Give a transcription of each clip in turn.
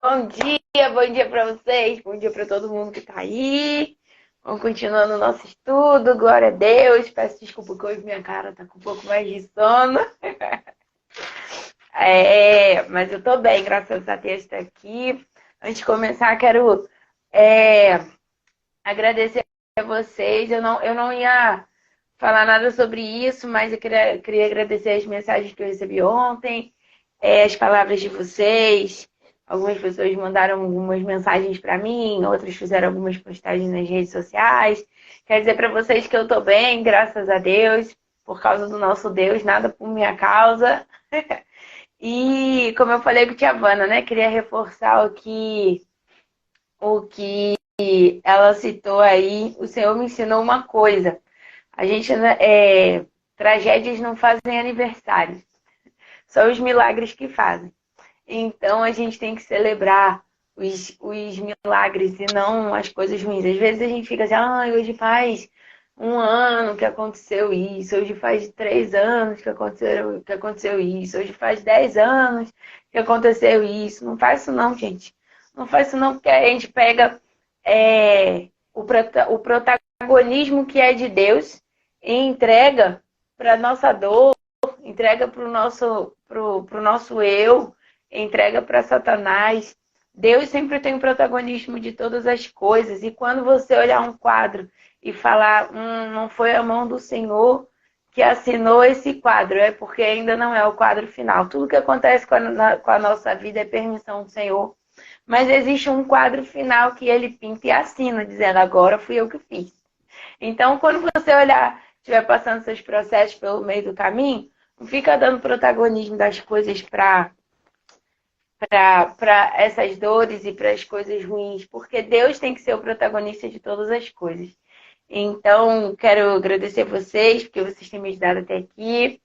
Bom dia para vocês, bom dia para todo mundo que tá aí. Vamos continuando o nosso estudo, glória a Deus. Peço desculpa que hoje minha cara tá com um pouco mais de sono. Mas eu tô bem, graças a Deus estar aqui. Antes de começar, quero agradecer a vocês. Eu não ia falar nada sobre isso, mas eu queria agradecer as mensagens que eu recebi ontem, as palavras de vocês. Algumas pessoas mandaram algumas mensagens para mim, outras fizeram algumas postagens nas redes sociais. Quero dizer para vocês que eu estou bem, graças a Deus, por causa do nosso Deus, nada por minha causa. E como eu falei com a tia Vana, né? Queria reforçar o que ela citou aí. O Senhor me ensinou uma coisa. A gente, tragédias não fazem aniversário. São os milagres que fazem. Então a gente tem que celebrar os milagres e não as coisas ruins. Às vezes a gente fica assim, hoje faz 1 ano que aconteceu isso, hoje faz 3 anos que aconteceu isso, hoje faz 10 anos que aconteceu isso. Não faz isso não, gente. Não faz isso não, porque a gente pega o protagonismo que é de Deus e entrega para nossa dor, entrega para o nosso eu, entrega para Satanás. Deus sempre tem o protagonismo de todas as coisas. E quando você olhar um quadro e falar, não foi a mão do Senhor que assinou esse quadro, é porque ainda não é o quadro final. Tudo que acontece com a nossa vida é permissão do Senhor. Mas existe um quadro final que ele pinta e assina, dizendo, agora fui eu que fiz. Então, quando você olhar, estiver passando seus processos pelo meio do caminho, não fica dando protagonismo das coisas para essas dores e para as coisas ruins, porque Deus tem que ser o protagonista de todas as coisas. Então, quero agradecer vocês, porque vocês têm me ajudado até aqui,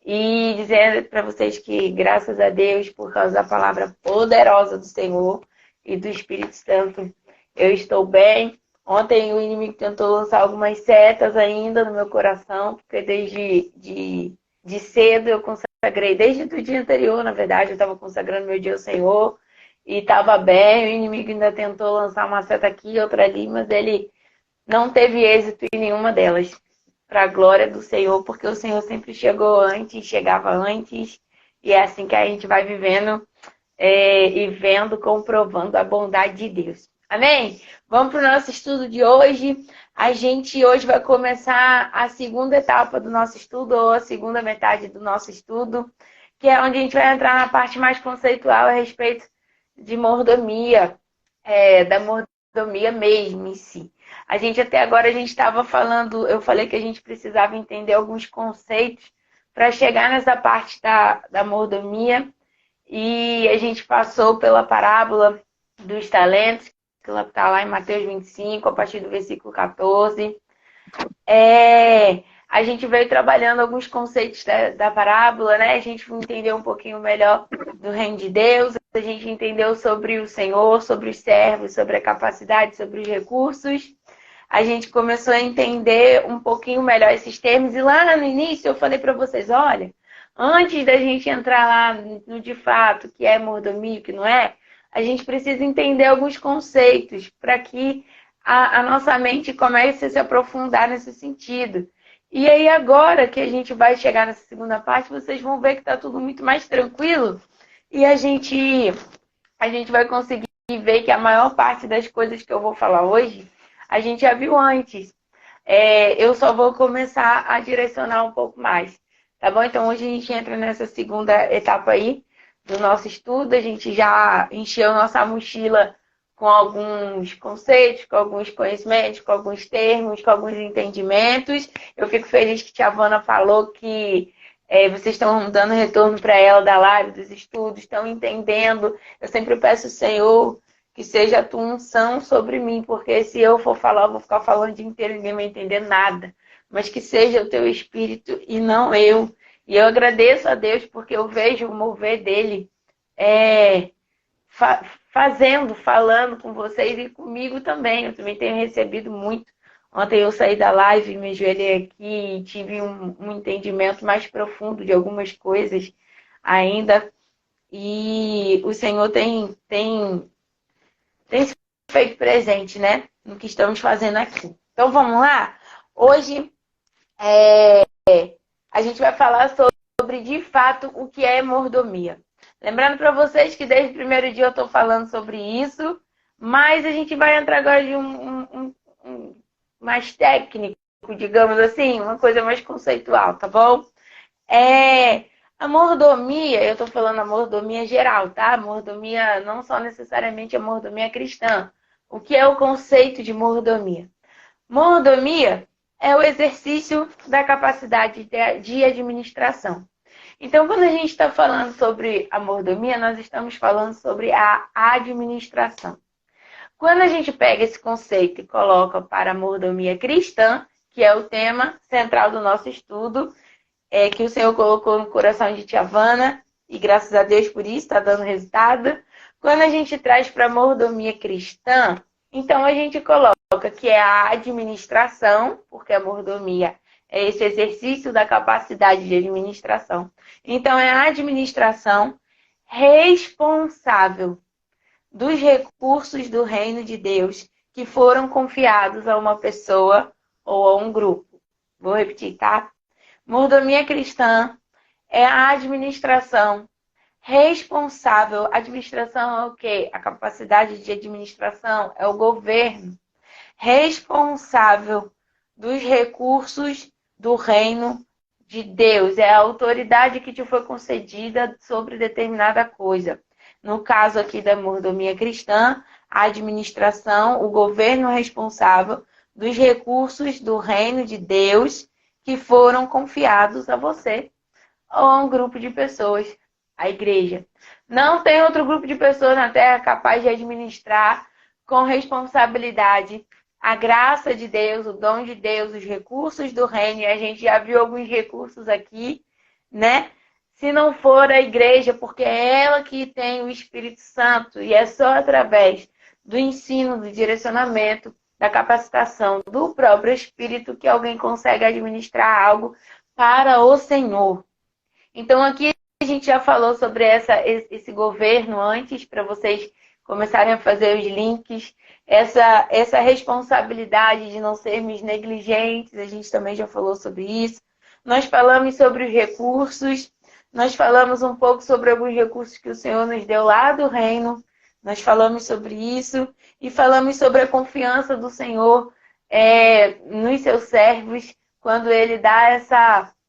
e dizer para vocês que, graças a Deus, por causa da palavra poderosa do Senhor e do Espírito Santo, eu estou bem. Ontem o inimigo tentou lançar algumas setas ainda no meu coração, porque desde de cedo eu consagrei, desde o dia anterior, na verdade, eu estava consagrando meu dia ao Senhor e estava bem. O inimigo ainda tentou lançar uma seta aqui e outra ali, mas ele não teve êxito em nenhuma delas. Para a glória do Senhor, porque o Senhor sempre chegou antes, chegava antes, e é assim que a gente vai vivendo e vendo, comprovando a bondade de Deus. Amém? Vamos para o nosso estudo de hoje. A gente hoje vai começar a segunda etapa do nosso estudo, ou a segunda metade do nosso estudo, que é onde a gente vai entrar na parte mais conceitual a respeito de mordomia, da mordomia mesmo em si. Até agora a gente estava falando, eu falei que a gente precisava entender alguns conceitos para chegar nessa parte da mordomia, e a gente passou pela parábola dos talentos, que ela está lá em Mateus 25, a partir do versículo 14. A gente veio trabalhando alguns conceitos da parábola, né? A gente entendeu um pouquinho melhor do reino de Deus, a gente entendeu sobre o Senhor, sobre os servos, sobre a capacidade, sobre os recursos. A gente começou a entender um pouquinho melhor esses termos, e lá no início eu falei para vocês, olha, antes da gente entrar lá no de fato, que é mordomia, que não é, a gente precisa entender alguns conceitos para que a nossa mente comece a se aprofundar nesse sentido. E aí agora que a gente vai chegar nessa segunda parte, vocês vão ver que está tudo muito mais tranquilo e a gente vai conseguir ver que a maior parte das coisas que eu vou falar hoje, a gente já viu antes. Eu só vou começar a direcionar um pouco mais. Tá bom? Então hoje a gente entra nessa segunda etapa aí do nosso estudo. A gente já encheu nossa mochila com alguns conceitos, com alguns conhecimentos, com alguns termos, com alguns entendimentos. Eu fico feliz que a tia Vana falou que vocês estão dando retorno para ela da live, dos estudos, estão entendendo. Eu sempre peço ao Senhor que seja a tua unção sobre mim, porque se eu for falar, eu vou ficar falando o dia inteiro e ninguém vai entender nada. Mas que seja o teu Espírito e não eu. E eu agradeço a Deus porque eu vejo o mover dele falando com vocês e comigo também. Eu também tenho recebido muito. Ontem eu saí da live, me ajoelhei aqui e tive um entendimento mais profundo de algumas coisas ainda. E o Senhor tem se feito presente, né? No que estamos fazendo aqui. Então vamos lá? Hoje a gente vai falar sobre, de fato, o que é mordomia. Lembrando para vocês que desde o primeiro dia eu estou falando sobre isso, mas a gente vai entrar agora de mais técnico, digamos assim, uma coisa mais conceitual, tá bom? A mordomia, eu estou falando a mordomia geral, tá? A mordomia não só necessariamente a mordomia cristã. O que é o conceito de mordomia? Mordomia é o exercício da capacidade de administração. Então, quando a gente está falando sobre a mordomia, nós estamos falando sobre a administração. Quando a gente pega esse conceito e coloca para a mordomia cristã, que é o tema central do nosso estudo, que o Senhor colocou no coração de Tia Vana, e graças a Deus por isso está dando resultado. Quando a gente traz para a mordomia cristã, então a gente coloca que é a administração, porque a mordomia é esse exercício da capacidade de administração. Então é a administração responsável dos recursos do reino de Deus que foram confiados a uma pessoa ou a um grupo. Vou repetir, tá? Mordomia cristã é a administração responsável. Administração é o quê? A capacidade de administração é o governo responsável dos recursos do reino de Deus. É a autoridade que te foi concedida sobre determinada coisa. No caso aqui da mordomia cristã, a administração, o governo responsável dos recursos do reino de Deus que foram confiados a você ou a um grupo de pessoas, a igreja. Não tem outro grupo de pessoas na Terra capaz de administrar com responsabilidade a graça de Deus, o dom de Deus, os recursos do reino. E a gente já viu alguns recursos aqui, né? Se não for a igreja, porque é ela que tem o Espírito Santo e é só através do ensino, do direcionamento, da capacitação do próprio Espírito que alguém consegue administrar algo para o Senhor. Então aqui a gente já falou sobre esse governo antes, para vocês começarem a fazer os links, essa responsabilidade de não sermos negligentes, a gente também já falou sobre isso. Nós falamos sobre os recursos, nós falamos um pouco sobre alguns recursos que o Senhor nos deu lá do reino, nós falamos sobre isso e falamos sobre a confiança do Senhor nos seus servos, quando Ele dá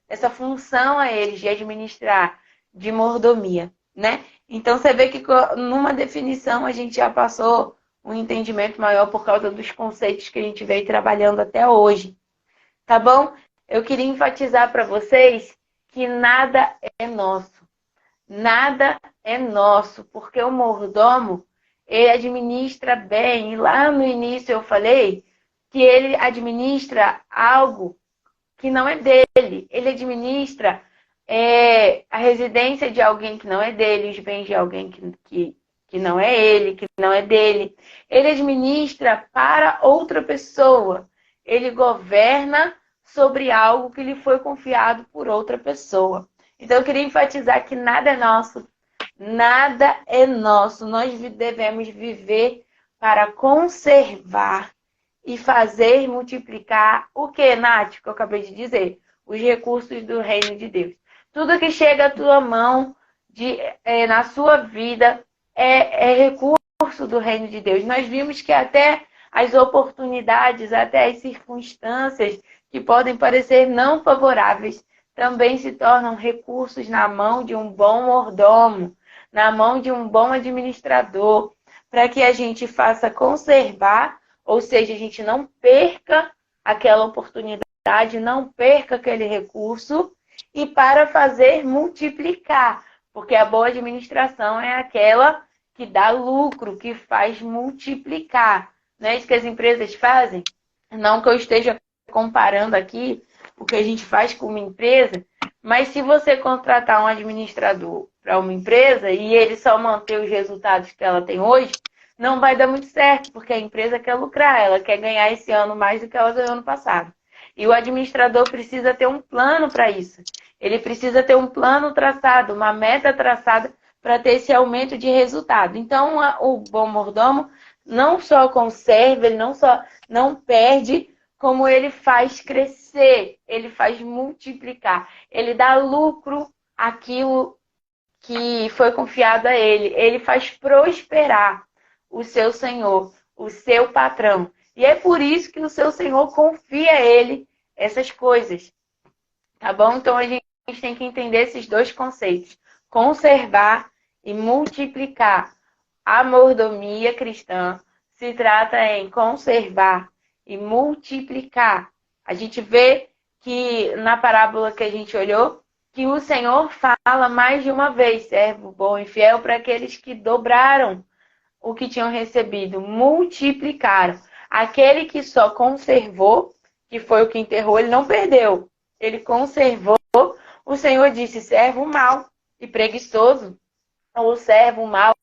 essa função a eles de administrar, de mordomia, né? Então você vê que numa definição a gente já passou um entendimento maior por causa dos conceitos que a gente veio trabalhando até hoje, tá bom? Eu queria enfatizar para vocês que nada é nosso. Nada é nosso, porque o mordomo, ele administra bem. E lá no início eu falei que ele administra algo que não é dele. Ele administra a residência de alguém que não é dele, os bens de alguém que não é ele, que não é dele. Ele administra para outra pessoa. Ele governa sobre algo que lhe foi confiado por outra pessoa. Então eu queria enfatizar que nada é nosso. Nada é nosso. Nós devemos viver para conservar e fazer multiplicar o que, Nath, que eu acabei de dizer? Os recursos do reino de Deus. Tudo que chega à tua mão, na sua vida, é recurso do reino de Deus. Nós vimos que até as oportunidades, até as circunstâncias que podem parecer não favoráveis, também se tornam recursos na mão de um bom mordomo, na mão de um bom administrador, para que a gente faça conservar, ou seja, a gente não perca aquela oportunidade, não perca aquele recurso, e para fazer multiplicar, porque a boa administração é aquela que dá lucro, que faz multiplicar. Não é isso que as empresas fazem? Não que eu esteja comparando aqui o que a gente faz com uma empresa, mas se você contratar um administrador para uma empresa e ele só manter os resultados que ela tem hoje, não vai dar muito certo, porque a empresa quer lucrar, ela quer ganhar esse ano mais do que ela ganhou ano passado. E o administrador precisa ter um plano para isso. Ele precisa ter um plano traçado, uma meta traçada para ter esse aumento de resultado. Então, o bom mordomo não só conserva, ele não só não perde, como ele faz crescer, ele faz multiplicar, ele dá lucro àquilo que foi confiado a ele, ele faz prosperar o seu senhor, o seu patrão. E é por isso que o seu senhor confia a ele essas coisas, tá bom? Então a gente tem que entender esses dois conceitos: conservar e multiplicar. A mordomia cristã se trata em conservar e multiplicar. A gente vê que na parábola que a gente olhou, que o Senhor fala mais de uma vez: servo bom e fiel, para aqueles que dobraram o que tinham recebido, multiplicaram. Aquele que só conservou, que foi o que enterrou, ele não perdeu. Ele conservou. O Senhor disse: servo mau e preguiçoso, ou servo mau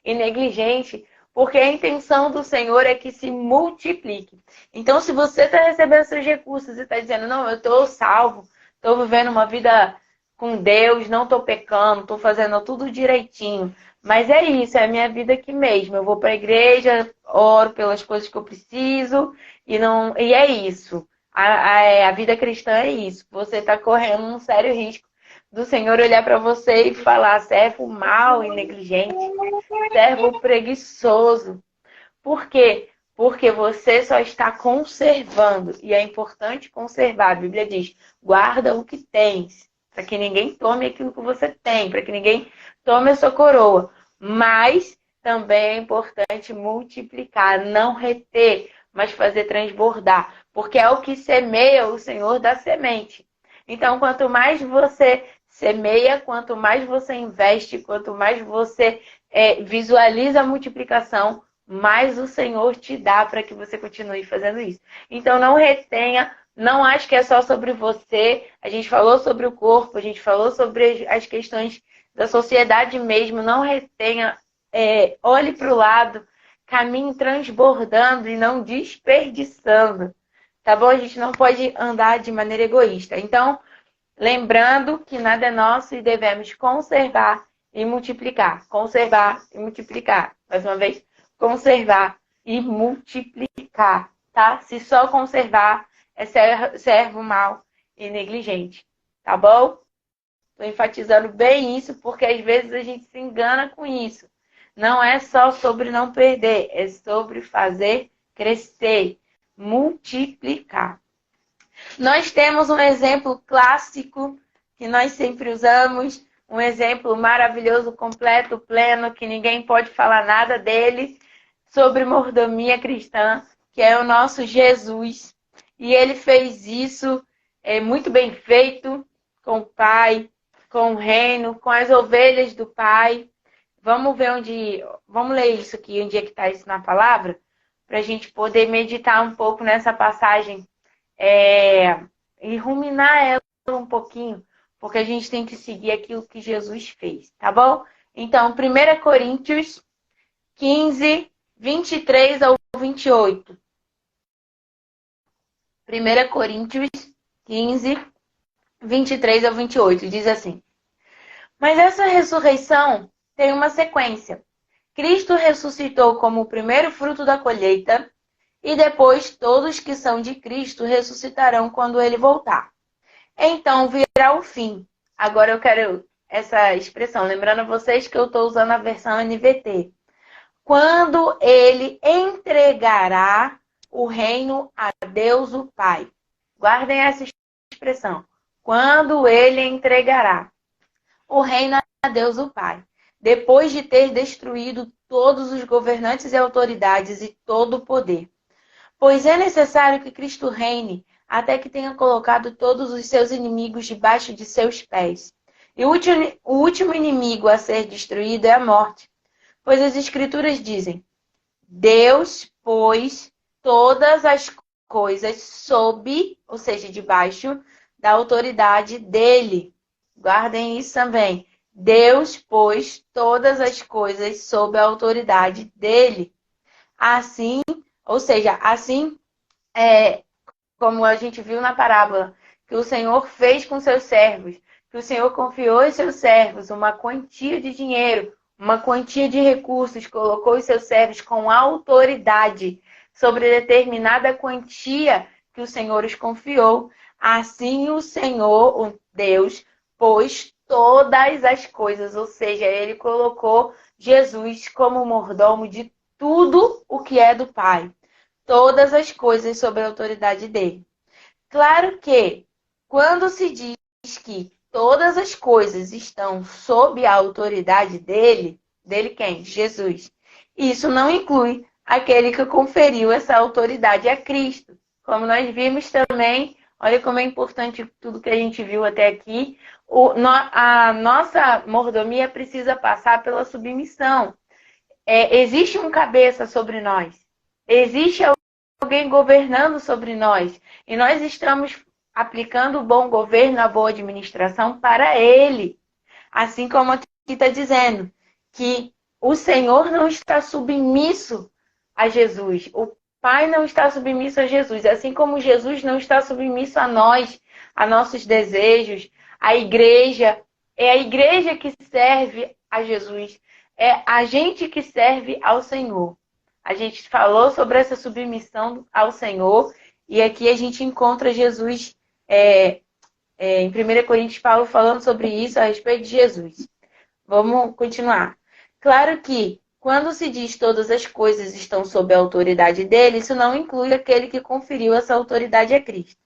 e negligente, porque a intenção do Senhor é que se multiplique. Então, se você está recebendo seus recursos e está dizendo: não, eu estou salvo, estou vivendo uma vida com Deus, não estou pecando, estou fazendo tudo direitinho, mas é isso, é a minha vida aqui mesmo. Eu vou para a igreja, oro pelas coisas que eu preciso e é isso. A vida cristã é isso. Você está correndo um sério risco do Senhor olhar para você e falar: servo mau e negligente, servo preguiçoso. Por quê? Porque você só está conservando. E é importante conservar. A Bíblia diz: guarda o que tens, para que ninguém tome aquilo que você tem, para que ninguém tome a sua coroa. Mas também é importante multiplicar, não reter, mas fazer transbordar. Porque é o que semeia, o Senhor dá semente. Então, quanto mais você semeia, quanto mais você investe, quanto mais você visualiza a multiplicação, mais o Senhor te dá para que você continue fazendo isso. Então, não retenha, não acho que é só sobre você. A gente falou sobre o corpo, a gente falou sobre as questões da sociedade mesmo. Não retenha, olhe para o lado, caminhe transbordando e não desperdiçando. Tá bom? A gente não pode andar de maneira egoísta. Então, lembrando que nada é nosso e devemos conservar e multiplicar. Conservar e multiplicar. Mais uma vez, conservar e multiplicar, tá? Se só conservar, é servo mau e negligente, tá bom? Estou enfatizando bem isso, porque às vezes a gente se engana com isso. Não é só sobre não perder, é sobre fazer crescer, multiplicar. Nós temos um exemplo clássico que nós sempre usamos, um exemplo maravilhoso, completo, pleno, que ninguém pode falar nada dele, sobre mordomia cristã, que é o nosso Jesus. E ele fez isso muito bem feito com o Pai, com o reino, com as ovelhas do Pai. Vamos ver vamos ler isso aqui, onde é que está isso na palavra, para a gente poder meditar um pouco nessa passagem e ruminar ela um pouquinho, porque a gente tem que seguir aquilo que Jesus fez, tá bom? Então, 1 Coríntios 15, 23 ao 28. 1 Coríntios 15, 23 ao 28, diz assim: mas essa ressurreição tem uma sequência. Cristo ressuscitou como o primeiro fruto da colheita, e depois todos que são de Cristo ressuscitarão quando ele voltar. Então virá o fim. Agora eu quero essa expressão, lembrando a vocês que eu estou usando a versão NVT. Quando ele entregará o reino a Deus o Pai. Guardem essa expressão. Quando ele entregará o reino a Deus o Pai. Depois de ter destruído todos os governantes e autoridades e todo o poder. Pois é necessário que Cristo reine até que tenha colocado todos os seus inimigos debaixo de seus pés. E o último inimigo a ser destruído é a morte. Pois as Escrituras dizem: Deus pôs todas as coisas sob, ou seja, debaixo da autoridade dele. Guardem isso também. Deus pôs todas as coisas sob a autoridade dele. Assim, ou seja, assim como a gente viu na parábola, que o Senhor fez com seus servos, que o Senhor confiou aos seus servos uma quantia de dinheiro, uma quantia de recursos, colocou os seus servos com autoridade sobre determinada quantia que o Senhor os confiou. Assim o Senhor, o Deus, pôs todas as coisas, ou seja, ele colocou Jesus como mordomo de tudo o que é do Pai. Todas as coisas sob a autoridade dele. Claro que, quando se diz que todas as coisas estão sob a autoridade dele, dele quem? Jesus. Isso não inclui aquele que conferiu essa autoridade a Cristo. Como nós vimos também, olha como é importante tudo que a gente viu até aqui, a nossa mordomia precisa passar pela submissão. Existe um cabeça sobre nós. Existe alguém governando sobre nós. E nós estamos aplicando o bom governo, a boa administração para ele. Assim como aqui está dizendo, que o Senhor não está submisso a Jesus. O Pai não está submisso a Jesus. Assim como Jesus não está submisso a nós, a nossos desejos, a igreja. É a igreja que serve a Jesus. É a gente que serve ao Senhor. A gente falou sobre essa submissão ao Senhor. E aqui a gente encontra Jesus em 1 Coríntios, Paulo falando sobre isso a respeito de Jesus. Vamos continuar. Claro que, quando se diz todas as coisas estão sob a autoridade dele, isso não inclui aquele que conferiu essa autoridade a Cristo.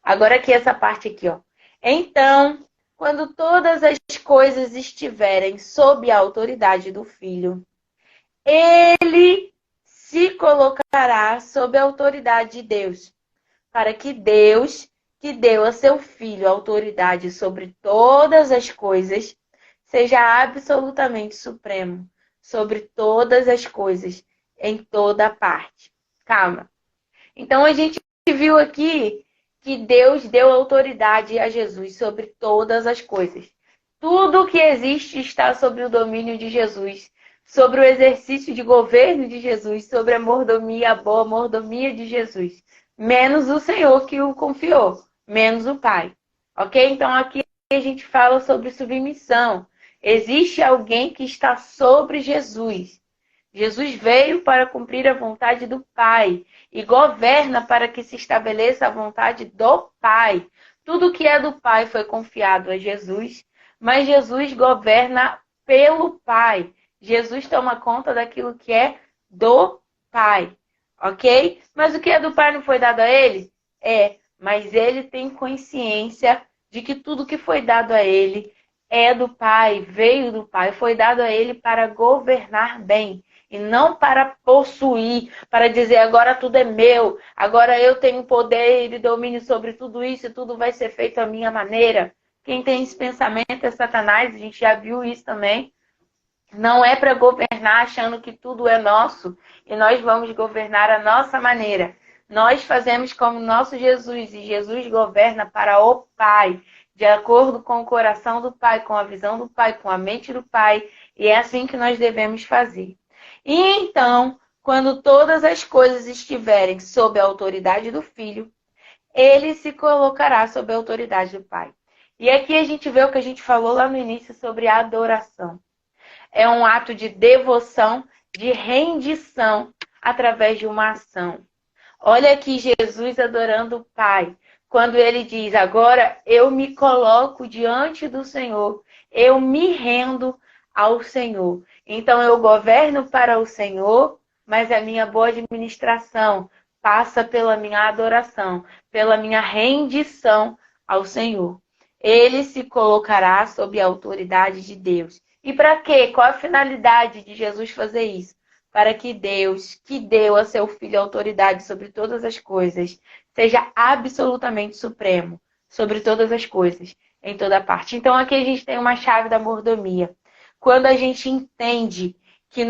Agora aqui essa parte aqui, ó. Então, quando todas as coisas estiverem sob a autoridade do Filho, ele se colocará sob a autoridade de Deus, para que Deus, que deu a seu Filho autoridade sobre todas as coisas, seja absolutamente supremo sobre todas as coisas, em toda parte. Calma. Então, a gente viu aqui que Deus deu autoridade a Jesus sobre todas as coisas. Tudo que existe está sob o domínio de Jesus, sobre o exercício de governo de Jesus, sobre a mordomia, a boa mordomia de Jesus. Menos o Senhor que o confiou, menos o Pai. Ok? Então, aqui a gente fala sobre submissão. Existe alguém que está sobre Jesus. Jesus veio para cumprir a vontade do Pai e governa para que se estabeleça a vontade do Pai. Tudo que é do Pai foi confiado a Jesus, mas Jesus governa pelo Pai. Jesus toma conta daquilo que é do Pai, ok? Mas o que é do Pai não foi dado a ele? Mas ele tem consciência de que tudo que foi dado a ele é do Pai, veio do Pai, foi dado a ele para governar bem. E não para possuir, para dizer agora tudo é meu, agora eu tenho poder e domínio sobre tudo isso e tudo vai ser feito à minha maneira. Quem tem esse pensamento é Satanás, a gente já viu isso também. Não é para governar achando que tudo é nosso e nós vamos governar à nossa maneira. Nós fazemos como nosso Jesus e Jesus governa para o Pai, de acordo com o coração do Pai, com a visão do Pai, com a mente do Pai. E é assim que nós devemos fazer. E então, quando todas as coisas estiverem sob a autoridade do Filho, ele se colocará sob a autoridade do Pai. E aqui a gente vê o que a gente falou lá no início sobre a adoração. É um ato de devoção, de rendição através de uma ação. Olha aqui Jesus adorando o Pai. Quando ele diz, agora eu me coloco diante do Senhor, eu me rendo ao Senhor. Então eu governo para o Senhor, mas a minha boa administração passa pela minha adoração, pela minha rendição ao Senhor. Ele se colocará sob a autoridade de Deus. E para quê? Qual a finalidade de Jesus fazer isso? Para que Deus, que deu a seu Filho autoridade sobre todas as coisas, seja absolutamente supremo sobre todas as coisas, em toda parte. Então aqui a gente tem uma chave da mordomia. Quando a gente entende que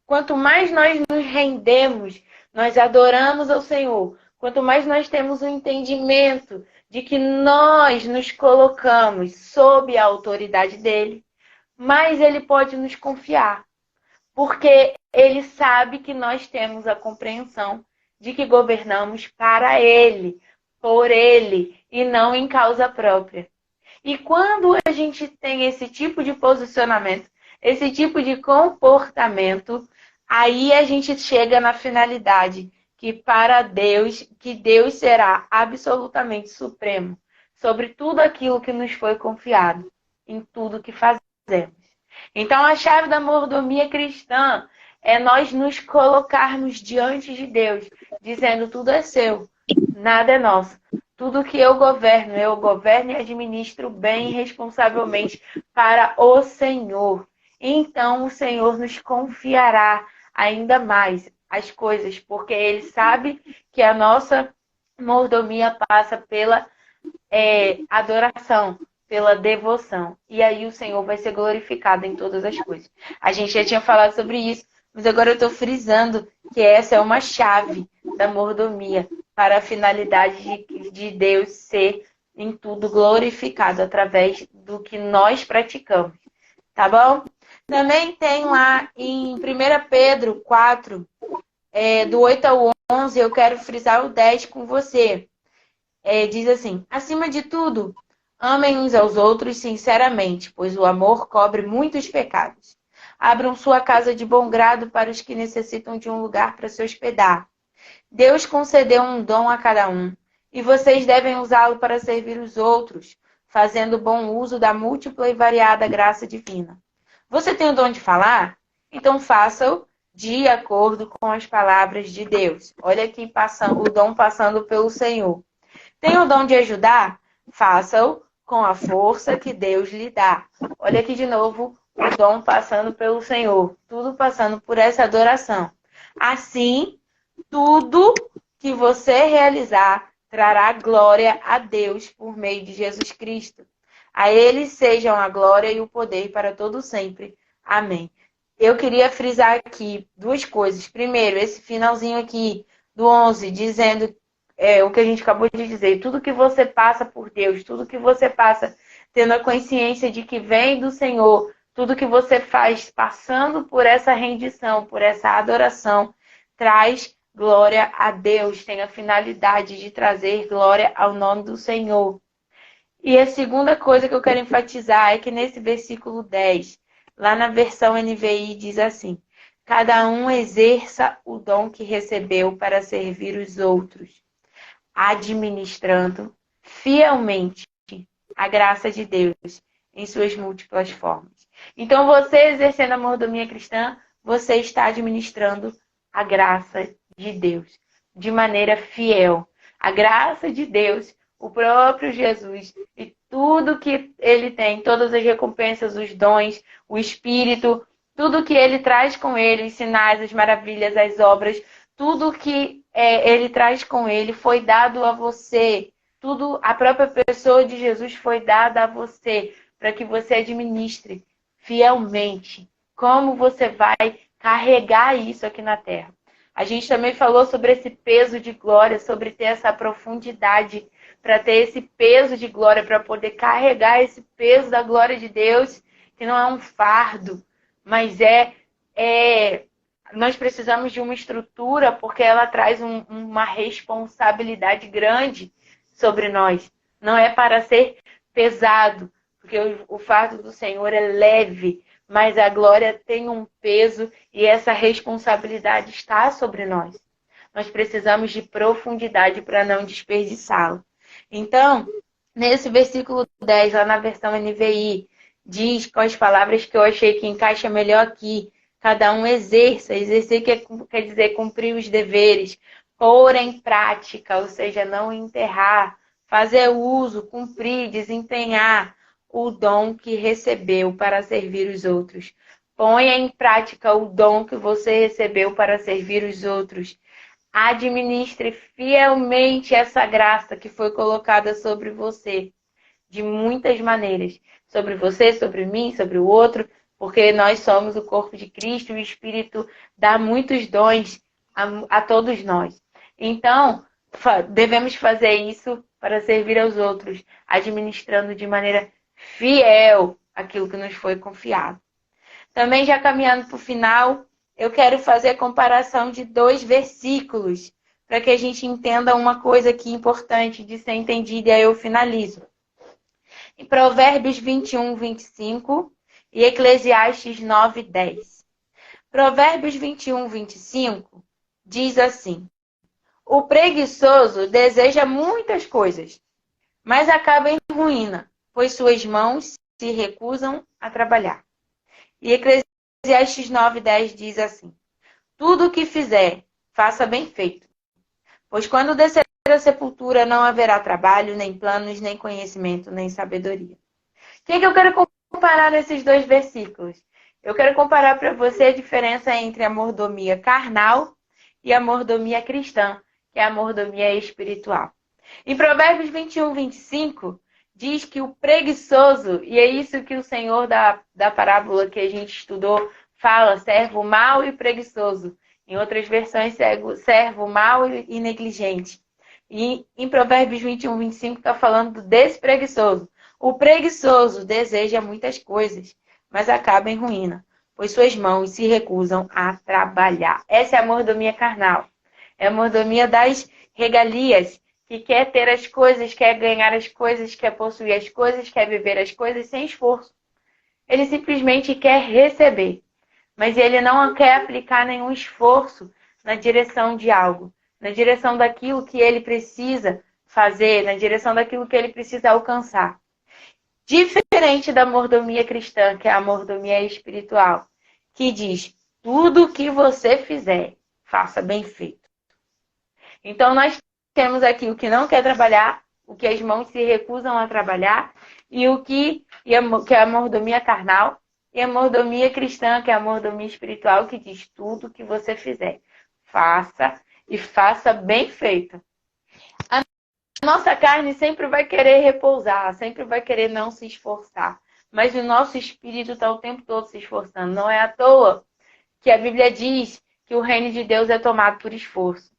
quanto mais nós nos rendemos, nós adoramos ao Senhor, quanto mais nós temos o entendimento de que nós nos colocamos sob a autoridade dele, mais ele pode nos confiar. Porque ele sabe que nós temos a compreensão de que governamos para ele, por ele, e não em causa própria. E quando a gente tem esse tipo de posicionamento, esse tipo de comportamento, aí a gente chega na finalidade que para Deus, que Deus será absolutamente supremo sobre tudo aquilo que nos foi confiado, em tudo que fazemos. Então, a chave da mordomia cristã é nós nos colocarmos diante de Deus, dizendo tudo é seu, nada é nosso. Tudo que eu governo e administro bem e responsavelmente para o Senhor. Então, o Senhor nos confiará ainda mais as coisas, porque Ele sabe que a nossa mordomia passa pela adoração, pela devoção. E aí o Senhor vai ser glorificado em todas as coisas. A gente já tinha falado sobre isso, mas agora eu estou frisando que essa é uma chave da mordomia para a finalidade de Deus ser em tudo glorificado através do que nós praticamos. Tá bom? Também tem lá em 1 Pedro 4, do 8 ao 11, eu quero frisar o 10 com você. Diz assim: acima de tudo, amem uns aos outros sinceramente, pois o amor cobre muitos pecados. Abram sua casa de bom grado para os que necessitam de um lugar para se hospedar. Deus concedeu um dom a cada um, e vocês devem usá-lo para servir os outros, fazendo bom uso da múltipla e variada graça divina. Você tem o dom de falar? Então faça-o de acordo com as palavras de Deus. Olha aqui o dom passando pelo Senhor. Tem o dom de ajudar? Faça-o com a força que Deus lhe dá. Olha aqui de novo o dom passando pelo Senhor. Tudo passando por essa adoração. Assim, tudo que você realizar trará glória a Deus por meio de Jesus Cristo. A Ele sejam a glória e o poder para todo sempre. Amém. Eu queria frisar aqui duas coisas. Primeiro, esse finalzinho aqui do 11, dizendo o que a gente acabou de dizer. Tudo que você passa por Deus, tudo que você passa tendo a consciência de que vem do Senhor, tudo que você faz passando por essa rendição, por essa adoração, traz glória a Deus, tem a finalidade de trazer glória ao nome do Senhor. E a segunda coisa que eu quero enfatizar é que nesse versículo 10, lá na versão NVI, diz assim: cada um exerça o dom que recebeu para servir os outros, administrando fielmente a graça de Deus em suas múltiplas formas. Então, você exercendo a mordomia cristã, você está administrando a graça de Deus de maneira fiel. A graça de Deus, o próprio Jesus e tudo que ele tem, todas as recompensas, os dons, o Espírito, tudo que ele traz com ele, os sinais, as maravilhas, as obras, tudo que ele traz com ele foi dado a você. Tudo, a própria pessoa de Jesus foi dada a você, para que você administre fielmente. Como você vai carregar isso aqui na Terra. A gente também falou sobre esse peso de glória, sobre ter essa profundidade, para ter esse peso de glória, para poder carregar esse peso da glória de Deus, que não é um fardo, mas nós precisamos de uma estrutura, porque ela traz uma responsabilidade grande sobre nós. Não é para ser pesado, porque o fardo do Senhor é leve, mas a glória tem um peso e essa responsabilidade está sobre nós. Nós precisamos de profundidade para não desperdiçá-la. Então, nesse versículo 10, lá na versão NVI, diz com as palavras que eu achei que encaixa melhor aqui: cada um exerça. Exercer quer dizer cumprir os deveres, pôr em prática, ou seja, não enterrar, fazer uso, cumprir, desempenhar o dom que recebeu para servir os outros. Ponha em prática o dom que você recebeu para servir os outros. Administre fielmente essa graça que foi colocada sobre você, de muitas maneiras. Sobre você, sobre mim, sobre o outro, porque nós somos o corpo de Cristo e o Espírito dá muitos dons a todos nós. Então, devemos fazer isso para servir aos outros, administrando de maneira fiel aquilo que nos foi confiado. Também, já caminhando para o final, eu quero fazer a comparação de 2 versículos, para que a gente entenda uma coisa aqui importante de ser entendida, e aí eu finalizo. em Provérbios 21, 25 e Eclesiastes 9, 10. Provérbios 21, 25 diz assim: o preguiçoso deseja muitas coisas, mas acaba em ruína, pois suas mãos se recusam a trabalhar. E Eclesiastes 9, 10 diz assim: tudo o que fizer, faça bem feito, pois quando descer a sepultura não haverá trabalho, nem planos, nem conhecimento, nem sabedoria. O que eu quero comparar nesses dois versículos? Eu quero comparar para você a diferença entre a mordomia carnal e a mordomia cristã, que é a mordomia espiritual. Em Provérbios 21, 25, diz que o preguiçoso, e é isso que o Senhor da parábola que a gente estudou fala, servo mau e preguiçoso. Em outras versões, servo mau e negligente. E em Provérbios 21, 25 está falando desse preguiçoso. O preguiçoso deseja muitas coisas, mas acaba em ruína, pois suas mãos se recusam a trabalhar. Essa é a mordomia carnal. É a mordomia das regalias, que quer ter as coisas, quer ganhar as coisas, quer possuir as coisas, quer viver as coisas sem esforço. Ele simplesmente quer receber, mas ele não quer aplicar nenhum esforço na direção de algo, na direção daquilo que ele precisa fazer, na direção daquilo que ele precisa alcançar. Diferente da mordomia cristã, que é a mordomia espiritual, que diz: tudo o que você fizer, faça bem feito. Então, nós temos aqui o que não quer trabalhar, o que as mãos se recusam a trabalhar, e o que é a mordomia carnal, e a mordomia cristã, que é a mordomia espiritual, que diz: tudo o que você fizer, faça e faça bem feito. A nossa carne sempre vai querer repousar, sempre vai querer não se esforçar. Mas o nosso espírito está o tempo todo se esforçando. Não é à toa que a Bíblia diz que o reino de Deus é tomado por esforço.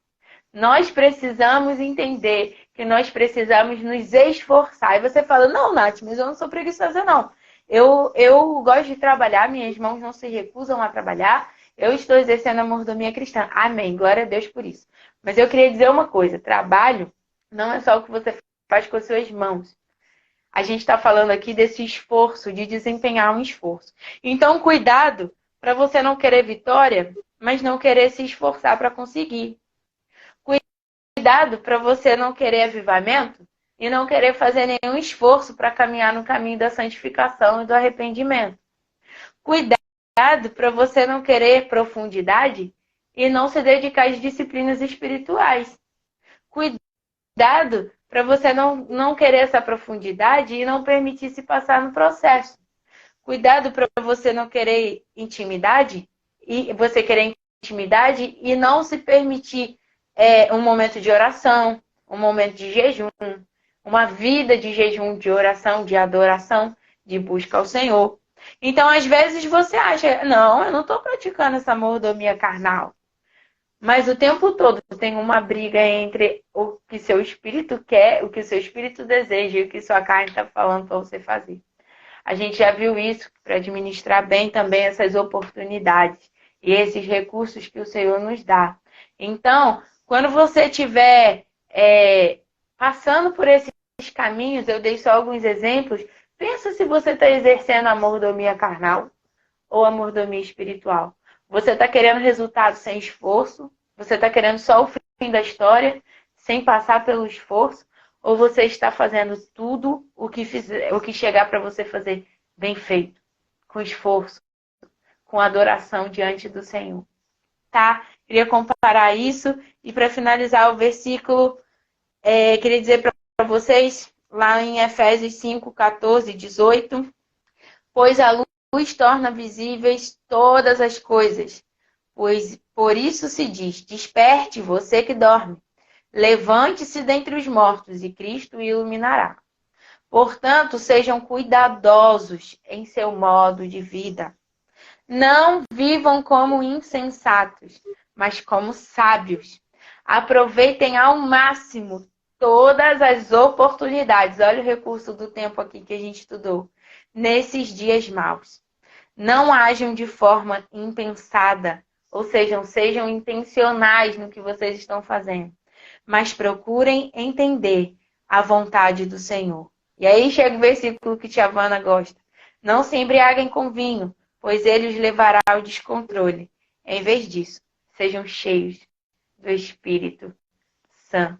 Nós precisamos entender que nós precisamos nos esforçar. E você fala: não, Nath, mas eu não sou preguiçosa, não. Eu gosto de trabalhar, minhas mãos não se recusam a trabalhar. Eu estou exercendo a mordomia cristã. Amém, glória a Deus por isso. Mas eu queria dizer uma coisa: trabalho não é só o que você faz com as suas mãos. A gente está falando aqui desse esforço, de desempenhar um esforço. Então, cuidado para você não querer vitória, mas não querer se esforçar para conseguir. Cuidado para você não querer avivamento e não querer fazer nenhum esforço para caminhar no caminho da santificação e do arrependimento. Cuidado para você não querer profundidade e não se dedicar às disciplinas espirituais. Cuidado para você não querer essa profundidade e não permitir se passar no processo. Cuidado para você não querer intimidade e não se permitir um momento de oração, um momento de jejum, uma vida de jejum, de oração, de adoração, de busca ao Senhor. Então, às vezes você acha: não, eu não estou praticando essa mordomia carnal. Mas o tempo todo tem uma briga entre o que seu espírito quer, o que seu espírito deseja e o que sua carne está falando para você fazer. A gente já viu isso para administrar bem também essas oportunidades e esses recursos que o Senhor nos dá. Então, quando você estiver passando por esses caminhos, eu dei só alguns exemplos, pensa se você está exercendo a mordomia carnal ou a mordomia espiritual. Você está querendo resultado sem esforço? Você está querendo só o fim da história, sem passar pelo esforço? Ou você está fazendo tudo o que chegar para você fazer bem feito, com esforço, com adoração diante do Senhor? Tá? Queria comparar isso. E para finalizar o versículo, queria dizer para vocês, lá em Efésios 5, 14, 18, pois a luz torna visíveis todas as coisas. Pois por isso se diz: desperte, você que dorme. Levante-se dentre os mortos e Cristo o iluminará. Portanto, sejam cuidadosos em seu modo de vida. Não vivam como insensatos, mas como sábios. Aproveitem ao máximo todas as oportunidades. Olha o recurso do tempo aqui que a gente estudou. Nesses dias maus. Não ajam de forma impensada, ou seja, sejam intencionais no que vocês estão fazendo. Mas procurem entender a vontade do Senhor. E aí chega o versículo que tia Havana gosta. Não se embriaguem com vinho, pois ele os levará ao descontrole. Em vez disso, sejam cheios do Espírito Santo.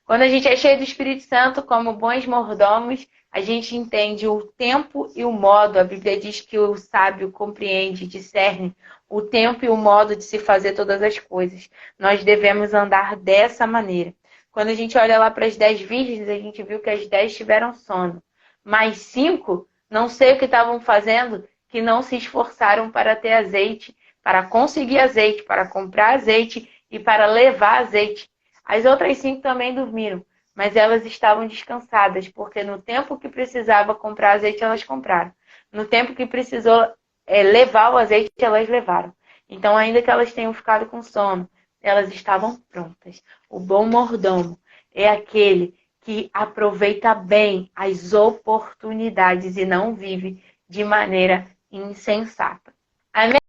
Quando a gente é cheio do Espírito Santo, como bons mordomos, a gente entende o tempo e o modo. A Bíblia diz que o sábio compreende, discerne o tempo e o modo de se fazer todas as coisas. Nós devemos andar dessa maneira. Quando a gente olha lá para as 10 virgens, a gente viu que as 10 tiveram sono. Mas 5, não sei o que estavam fazendo, que não se esforçaram para ter azeite, para conseguir azeite, para comprar azeite e para levar azeite. As outras 5 também dormiram, mas elas estavam descansadas, porque no tempo que precisava comprar azeite, elas compraram. No tempo que precisou levar o azeite, elas levaram. Então, ainda que elas tenham ficado com sono, elas estavam prontas. O bom mordomo é aquele que aproveita bem as oportunidades e não vive de maneira insensata. Amém?